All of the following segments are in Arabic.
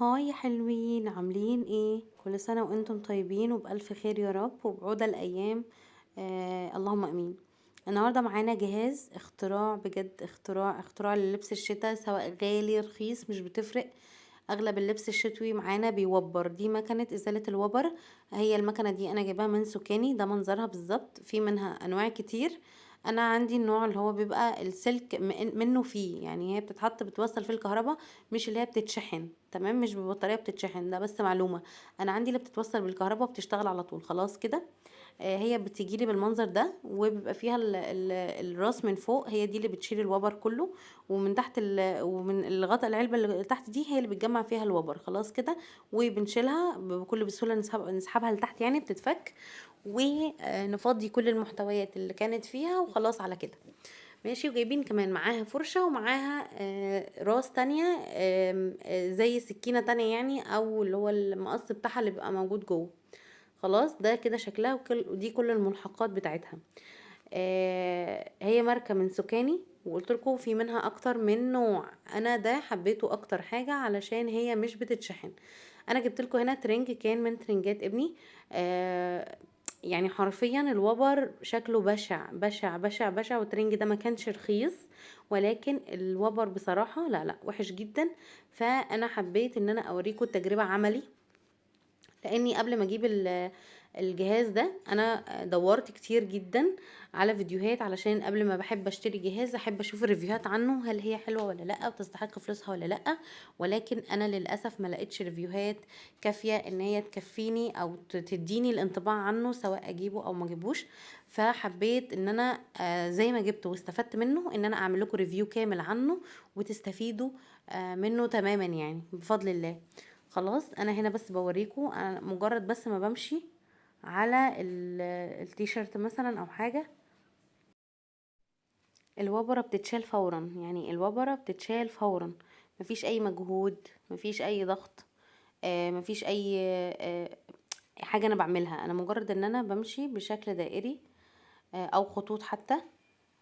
هاي يا حلوين، عاملين ايه؟ كل سنة وانتم طيبين وبألف خير يا رب وبعود الأيام. اللهم امين. النهاردة معانا جهاز اختراع، بجد اختراع للبس الشتاء، سواء غالي رخيص مش بتفرق. اغلب اللبس الشتوي معانا بيوبر. دي مكنة ازالة الوبر. هي المكنة دي انا جايباها من سوكاني، ده منظرها بالظبط. في منها انواع كتير. انا عندي النوع اللي هو بيبقى السلك منه فيه، يعني هي بتتحط بتوصل في الكهرباء، مش اللي هي بتتشحن. تمام، مش ببطارية بتتشحن، ده بس معلومة. انا عندي اللي بتتوصل بالكهرباء وبتشتغل على طول خلاص كده. هي بتجيلي بالمنظر ده، وبيبقى فيها الراس من فوق، هي دي اللي بتشيل الوبر كله. ومن تحت ومن الغطاء العلبة اللي تحت دي هي اللي بتجمع فيها الوبر خلاص كده. وبنشيلها بكل بسهولة، نسحبها لتحت يعني بتتفك. ونفضي كل المحتويات اللي كانت فيها وخلاص على كده. ماشي. وجايبين كمان معاها فرشة، ومعاها راس تانية، زي سكينة تانية يعني، او اللي هو المقص بتاعها اللي بيبقى موجود جوه. خلاص ده كده شكلها، ودي كل الملحقات بتاعتها. هي ماركة من سوكاني، وقلت لكم في منها اكتر من نوع. انا ده حبيته اكتر حاجة علشان هي مش بتتشحن. انا جبت لكم هنا ترنج كان من ترنجات ابني. آه يعني حرفيا الوبر شكله بشع بشع بشع بشع، والترنج ده ما كانش رخيص. ولكن الوبر بصراحة لا لا وحش جدا. فانا حبيت ان انا اوريكم التجربة عملي. لاني قبل ما اجيب الجهاز ده انا دورت كتير جدا على فيديوهات، علشان قبل ما بحب اشتري جهاز احب اشوف الريفيوهات عنه، هل هي حلوه ولا لا وتستحق فلوسها ولا لا. ولكن انا للاسف ما لقيتش ريفيوهات كافيه ان هي تكفيني او تديني الانطباع عنه، سواء اجيبه او ما اجيبوش. فحبيت ان انا زي ما جبته واستفدت منه، ان انا اعمل لكم ريفيو كامل عنه وتستفيدوا منه تماما يعني بفضل الله. خلاص انا هنا بس بوريكم، انا مجرد بس ما بمشي على التيشيرت مثلا او حاجة، الوبرة بتتشال فورا، يعني الوبرة بتتشال فورا. مفيش اي مجهود، مفيش اي ضغط. مفيش اي حاجة انا بعملها، انا مجرد ان انا بمشي بشكل دائري او خطوط حتى،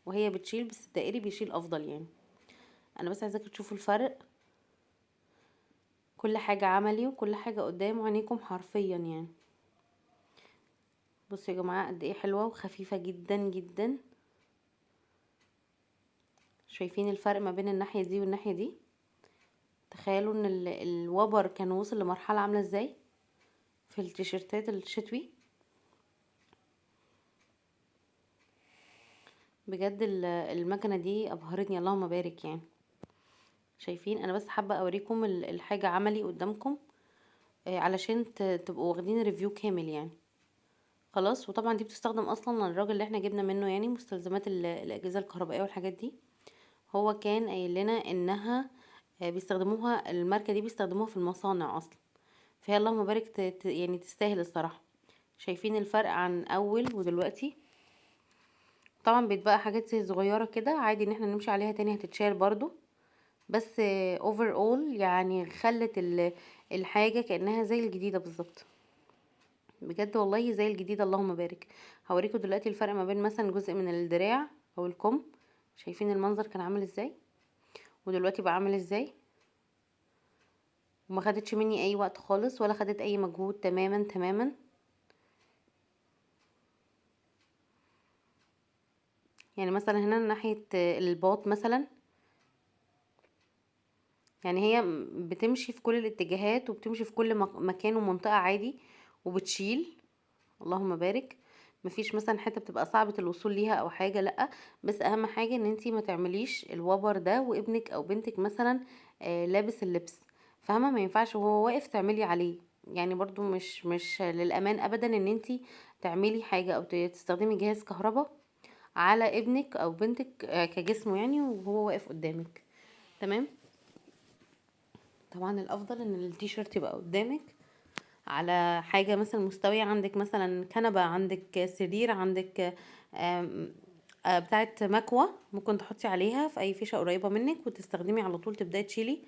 وهي بتشيل. بس الدائري بيشيل افضل يعني. انا بس عايزاكم تشوفوا الفرق. كل حاجة عملي وكل حاجة قدام عينيكم حرفيا يعني. بصوا يا جماعة قد ايه حلوة وخفيفة جدا جدا. شايفين الفرق ما بين الناحية دي والناحية دي؟ تخيلوا ان الوبر كان وصل لمرحلة عاملة ازاي في التيشيرتات الشتوي. بجد المكنة دي ابهرتني، اللهم بارك يعني. شايفين؟ انا بس حابة اوريكم الحاجة عملي قدامكم، علشان تبقوا واخدين ريفيو كامل يعني. خلاص. وطبعا دي بتستخدم اصلا للراجل اللي احنا جبنا منه، يعني مستلزمات الاجهزة الكهربائية والحاجات دي. هو كان قايل لنا انها بيستخدموها، الماركة دي بيستخدموها في المصانع اصلا. فهي اللهم بارك يعني تستاهل الصراحة. شايفين الفرق عن اول ودلوقتي؟ طبعا بيتبقى حاجات زي صغيرة كده عادي ان احنا نمشي عليها تاني هتتشال برضو. بس اوفر اول يعني خلت الحاجة كأنها زي الجديدة بالظبط. بجد والله زي الجديدة، اللهم بارك. هوريكم دلوقتي الفرق ما بين مثلا جزء من الدراع او الكم. شايفين المنظر كان عامل ازاي ودلوقتي بقى عامل ازاي؟ وما خدتش مني اي وقت خالص، ولا خدت اي مجهود، تماما تماما. يعني مثلا هنا ناحية الباط مثلا، يعني هي بتمشي في كل الاتجاهات وبتمشي في كل مكان ومنطقة عادي وبتشيل. اللهم بارك. مفيش مثلا حتة بتبقى صعبة الوصول ليها او حاجة، لأ. بس اهم حاجة ان انتي ما تعمليش الوبر ده وابنك او بنتك مثلا لابس اللبس. فاهمة؟ ما ينفعش وهو واقف تعملي عليه. يعني برضو مش للأمان ابدا ان انتي تعملي حاجة او تستخدمي جهاز كهرباء على ابنك او بنتك كجسمه يعني، وهو واقف قدامك. تمام. طبعا الافضل ان التيشيرت يبقى قدامك على حاجة مثلا مستوية، عندك مثلا كنبة، عندك سرير، عندك آم، بتاعة مكوة ممكن تحطي عليها في اي فيشة قريبة منك وتستخدمي على طول، تبداي تشيلي.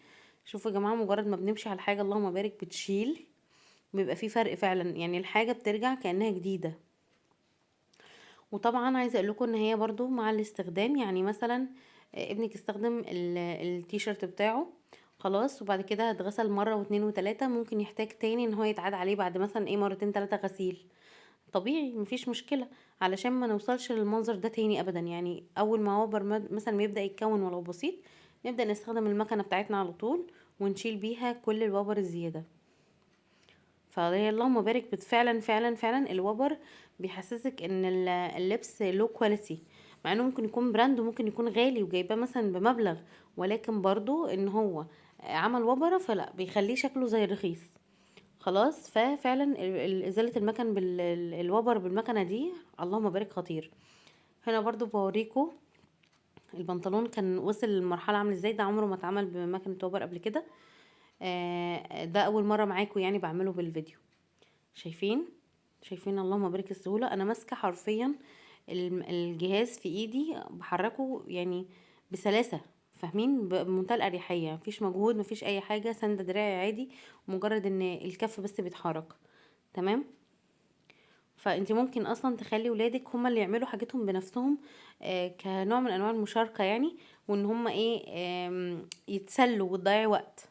شوفوا يا جماعة، مجرد ما بنمشي على الحاجة اللهم بارك بتشيل. بيبقى في فرق فعلا، يعني الحاجة بترجع كأنها جديدة. وطبعا عايزه اقول لكم ان هي برضو مع الاستخدام، يعني مثلا ابنك استخدم التيشيرت بتاعه، خلاص. وبعد كده هتغسل مرة واتنين وتلاتة، ممكن يحتاج تاني ان هو يتعاد عليه بعد مثلا ايه مرتين تلاتة غسيل، طبيعي مفيش مشكلة، علشان ما نوصلش للمنظر ده تاني ابدا. يعني اول ما وبر مثلا ما يبدأ يتكون ولو بسيط، نبدأ نستخدم المكنة بتاعتنا على طول ونشيل بيها كل الوبر الزيادة. فهي اللهم بارك فعلا فعلا فعلا الوبر بيحسسك ان اللبس له كواليتي، مع انه ممكن يكون براند وممكن يكون غالي وجايباه مثلا بمبلغ، ولكن برضو ان هو عمل وبرة فلا بيخليه شكله زي الرخيص. خلاص. ففعلا ازالة المكن بالوبر بالمكنة دي اللهم بارك خطير. هنا برضو بوريكم البنطلون كان وصل لمرحلة عامل ازاي، ده عمره ما اتعمل بمكنة وبر قبل كده. ده اول مرة معاكم يعني بعمله بالفيديو. شايفين اللهم بارك السهولة، انا ماسكة حرفيا الجهاز في ايدي بحركه يعني بسلاسة، فاهمين، بمنتهى الاريحية، مفيش مجهود مفيش اي حاجة، سند دراعي عادي، مجرد ان الكف بس بيتحرك. تمام. فانت ممكن اصلا تخلي ولادك هما اللي يعملوا حاجتهم بنفسهم، كنوع من انواع المشاركة يعني، وان هما ايه يتسلوا وتضيعي وقت.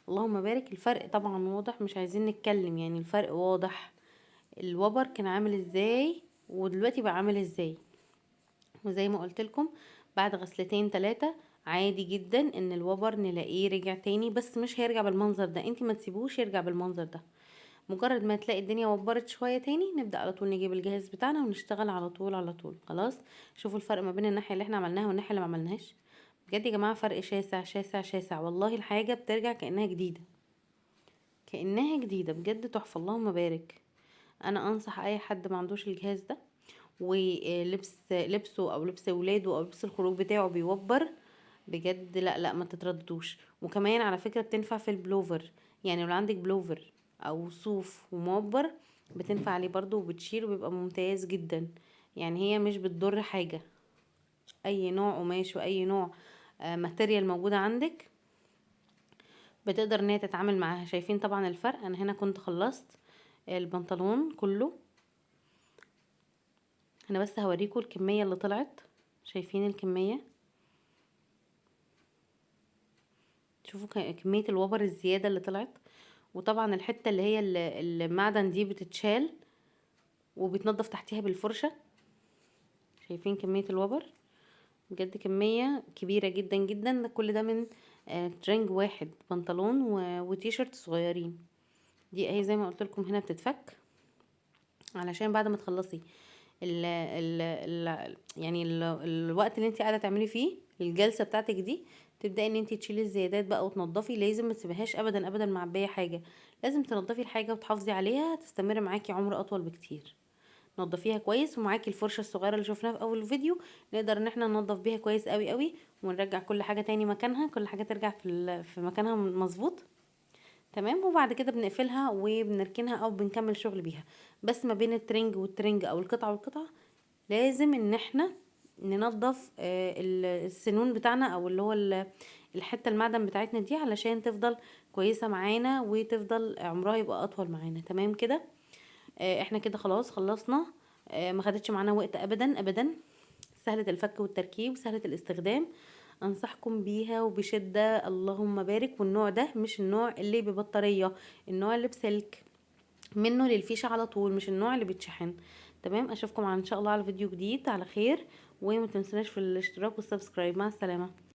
اللهم بارك. الفرق طبعا واضح، مش عايزين نتكلم، يعني الفرق واضح. الوبر كان عامل ازاي ودلوقتي بقى عامل ازاي. وزي ما قلت لكم بعد غسلتين ثلاثة عادي جدا ان الوبر نلاقيه رجع تاني، بس مش هيرجع بالمنظر ده، انتي ما تسيبوش يرجع بالمنظر ده. مجرد ما تلاقي الدنيا وبرت شوية تاني نبدأ على طول نجيب الجهاز بتاعنا ونشتغل على طول على طول. خلاص. شوفوا الفرق ما بين الناحية اللي احنا عملناها والناحية اللي ما عملناهاش. بجد يا جماعة فرق شاسع شاسع شاسع، والله الحاجة بترجع كأنها جديدة، كأنها جديدة بجد، تحفة اللهم بارك. انا انصح اي حد ما عندوش الجهاز ده لبسه او لبس ولاده او لبس الخروج بتاعه بيوبر، بجد لا لا ما تترددوش. وكمان على فكرة بتنفع في البلوفر، يعني لو عندك بلوفر او صوف وموبر بتنفع عليه برضو وبتشيل وبيبقى ممتاز جدا. يعني هي مش بتضر حاجة، اي نوع قماش واي نوع ماتيريال موجودة عندك بتقدر ان هي تتعامل معاها. شايفين طبعا الفرق. انا هنا كنت خلصت البنطلون كله، انا بس هوريكم الكمية اللي طلعت. شايفين الكمية، شوفوا كمية الوبر الزيادة اللي طلعت. وطبعا الحتة اللي هي المعدن دي بتتشال وبتنضف تحتيها بالفرشة. شايفين كمية الوبر، بجد كمية كبيرة جدا جدا. ده كل ده من ترنج واحد، بنطلون وتيشرت صغيرين. دي اهي زي ما قلت لكم هنا بتتفك، علشان بعد ما تخلصي الوقت اللي انت قاعده تعملي فيه الجلسه بتاعتك دي، تبداي ان انت تشيلي الزيادات بقى وتنضفي. لازم ما تسيبيهاش ابدا ابدا معبيه حاجه، لازم تنضفي الحاجه وتحافظي عليها، تستمر معاكي عمر اطول بكتير. نضفيها كويس، ومعاكي الفرشه الصغيره اللي شفناها في اول الفيديو، نقدر ان احنا ننضف بيها كويس قوي قوي، ونرجع كل حاجه تاني مكانها، كل حاجه ترجع في مكانها مظبوط. تمام. وبعد كده بنقفلها وبنركنها او بنكمل شغل بيها. بس ما بين الترنج والترنج او القطعه والقطعه لازم ان احنا ننظف السنون بتاعنا او اللي هو الحته المعدن بتاعتنا دي، علشان تفضل كويسه معانا وتفضل عمرها يبقى اطول معانا. تمام كده. احنا كده خلاص خلصنا. ما خدتش معانا وقت ابدا ابدا، سهله الفك والتركيب، سهله الاستخدام، انصحكم بيها وبشده اللهم بارك. والنوع ده مش النوع اللي ببطاريه، النوع اللي بسلك منه للفيشة على طول، مش النوع اللي بيتشحن. تمام. اشوفكم ان شاء الله على فيديو جديد على خير، وما تنسوناش في الاشتراك والسبسكرايب. مع السلامة.